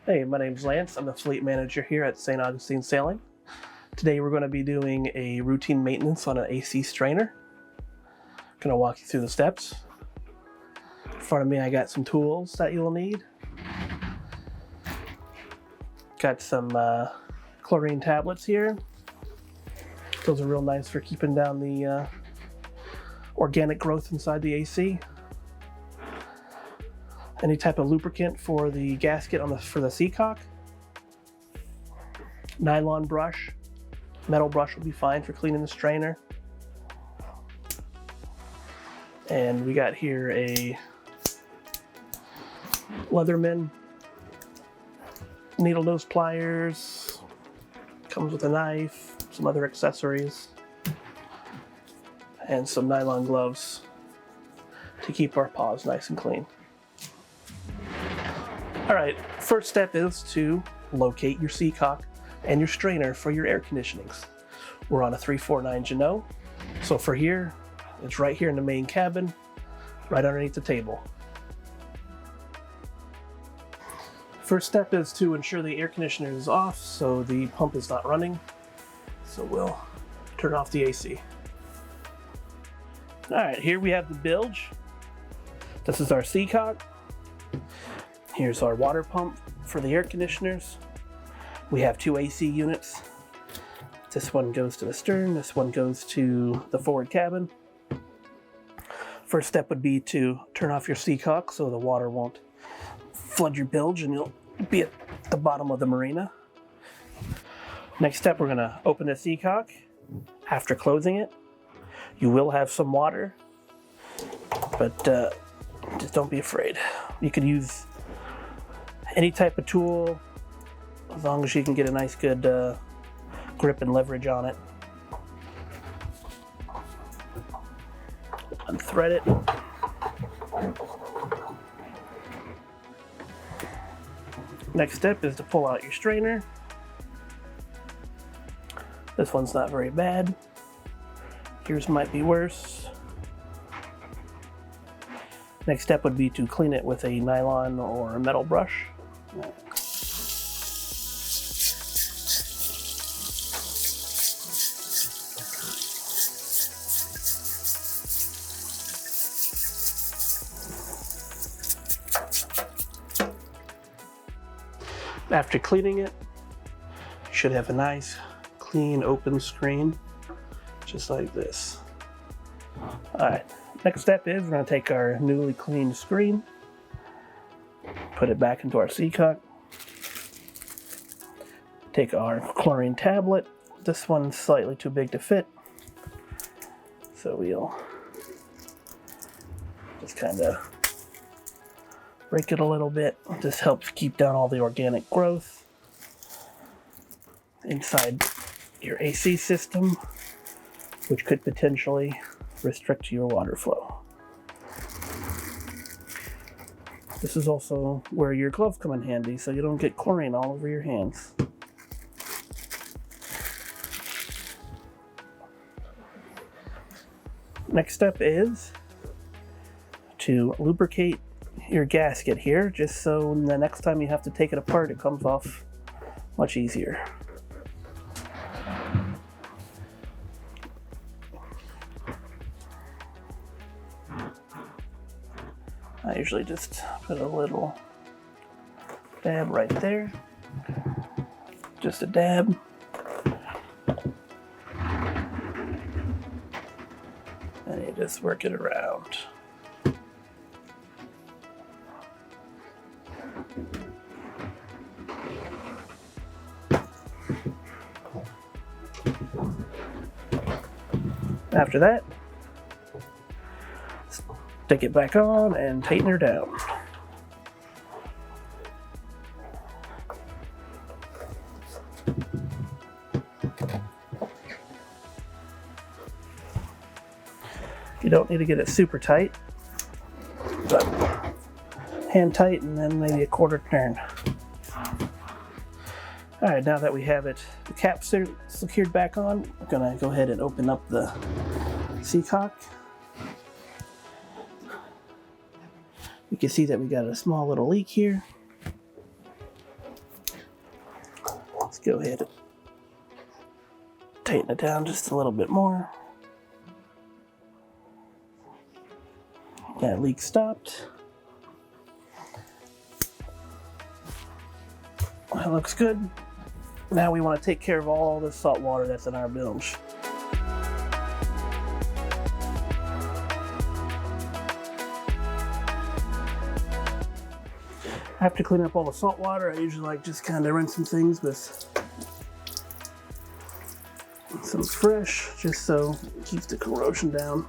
Hey, my name's Lance. I'm the fleet manager here at St. Augustine Sailing. Today we're going to be doing a routine maintenance on an AC strainer. Going to walk you through the steps. In front of me I got some tools that you'll need. Got some chlorine tablets here. Those are real nice for keeping down the organic growth inside the AC. Any type of lubricant for the gasket for the seacock. Nylon brush. Metal brush will be fine for cleaning the strainer. And we got here a Leatherman needle nose pliers. Comes with a knife, some other accessories, and some nylon gloves to keep our paws nice and clean. Alright, first step is to locate your seacock and your strainer for your air conditionings. We're on a 349 Jeanneau, so for here, it's right here in the main cabin, right underneath the table. First step is to ensure the air conditioner is off so the pump is not running. So we'll turn off the AC. Alright, here we have the Bilge. This is our seacock. Here's our water pump for the air conditioners. We have two AC units. This one goes to the stern, this one goes to the forward cabin. First step would be to turn off your seacock so the water won't flood your bilge and you'll be at the bottom of the marina. Next step, we're going to open the seacock. After closing it, you will have some water, but just don't be afraid. You could use any type of tool as long as you can get a nice good grip and leverage on it. Unthread it. Next step is to pull out your strainer. This one's not very bad. Yours might be worse. Next step would be to clean it with a nylon or a metal brush. After cleaning it, you should have a nice, clean, open screen, just like this. Alright, next step is we're going to take our newly cleaned screen, put it back into our seacock, take our chlorine tablet. This one's slightly too big to fit, so we'll just kind of break it a little bit. This helps keep down all the organic growth inside your AC system, which could potentially restrict your water flow. This is also where your gloves come in handy so you don't get chlorine all over your hands. Next step is to lubricate your gasket here, just so the next time you have to take it apart, it comes off much easier. I usually just put a little dab right there, just a dab. And you just work it around. After that, stick it back on and tighten her down. You don't need to get it super tight, but hand tight and then maybe a quarter turn. Alright, now that we have it, the cap secured back on, we're gonna go ahead and open up the seacock. You can see that we got a small little leak here. Let's go ahead and tighten it down just a little bit more. That leak stopped. That looks good. Now we want to take care of all the salt water that's in our bilge. After cleaning up all the salt water, I usually like just kind of rinsing things with some fresh, just so it keeps the corrosion down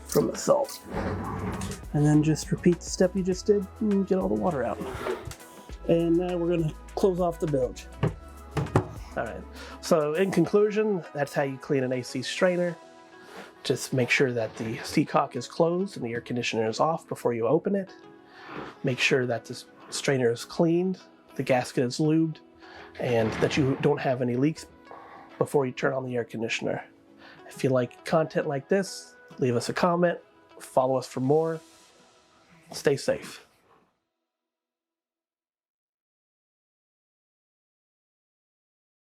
from the salt. And then just repeat the step you just did and get all the water out. And now we're gonna close off the bilge. All right, so in conclusion, that's how you clean an AC strainer. Just make sure that the seacock is closed and the air conditioner is off before you open it. Make sure that the strainer is cleaned, the gasket is lubed, and that you don't have any leaks before you turn on the air conditioner. If you like content like this, leave us a comment, follow us for more. Stay safe.